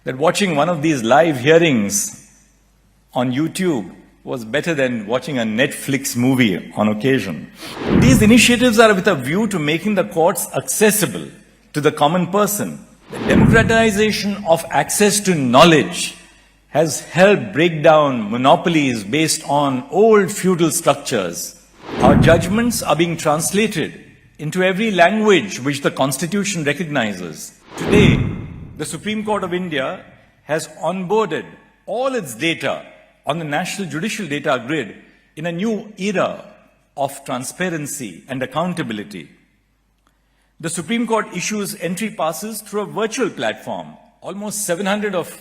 that watching one of these live hearings on YouTube was better than watching a Netflix movie on occasion. These initiatives are with a view to making the courts accessible to the common person. The democratization of access to knowledge has helped break down monopolies based on old feudal structures. Our judgments are being translated into every language which the Constitution recognizes. Today, the Supreme Court of India has onboarded all its data on the National Judicial Data Grid in a new era of transparency and accountability. The Supreme Court issues entry passes through a virtual platform, almost 700 of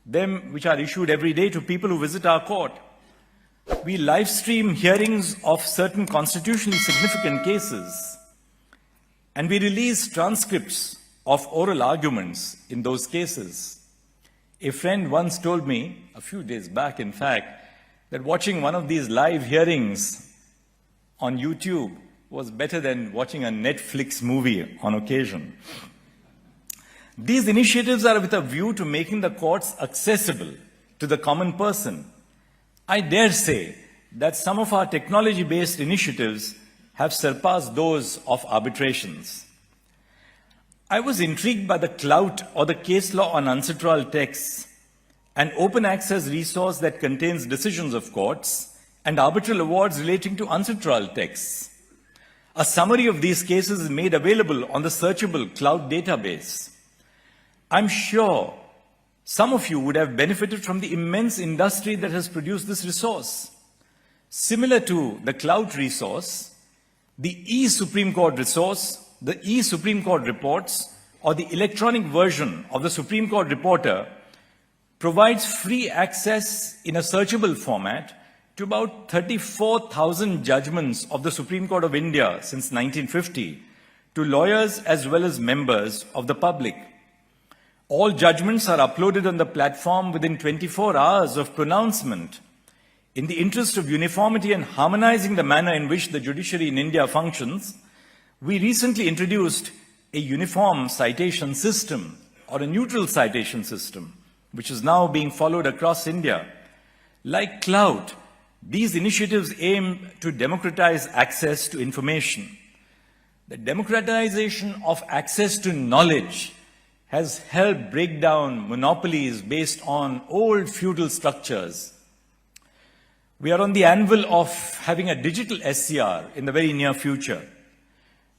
them which are issued every day to people who visit our court. We live stream hearings of certain constitutionally significant cases, and we release transcripts of oral arguments in those cases. A friend once told me, a few days back in fact, that watching one of these live hearings on YouTube was better than watching a Netflix movie on occasion. These initiatives are with a view to making the courts accessible to the common person. I dare say that some of our technology-based initiatives have surpassed those of arbitrations. I was intrigued by the clout or the case law on ancestral texts, an open access resource that contains decisions of courts and arbitral awards relating to ancestral texts. A summary of these cases is made available on the searchable cloud database. I'm sure some of you would have benefited from the immense industry that has produced this resource. Similar to the cloud resource, the e-Supreme Court resource, the e-Supreme Court reports, or the electronic version of the Supreme Court Reporter provides free access in a searchable format to about 34,000 judgments of the Supreme Court of India since 1950 to lawyers as well as members of the public. All judgments are uploaded on the platform within 24 hours of pronouncement. In the interest of uniformity and harmonizing the manner in which the judiciary in India functions, we recently introduced a uniform citation system or a neutral citation system, which is now being followed across India. Like cloud, these initiatives aim to democratize access to information. The democratization of access to knowledge has helped break down monopolies based on old feudal structures. We are on the anvil of having a digital SCR in the very near future.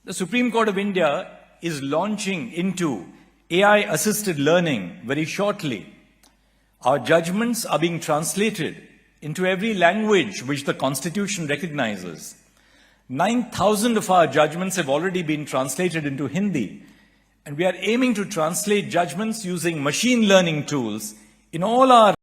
The Supreme Court of India is launching into AI-assisted learning very shortly. Our judgments are being translated into every language which the Constitution recognizes. 9,000 of our judgments have already been translated into Hindi, and we are aiming to translate judgments using machine learning tools in all our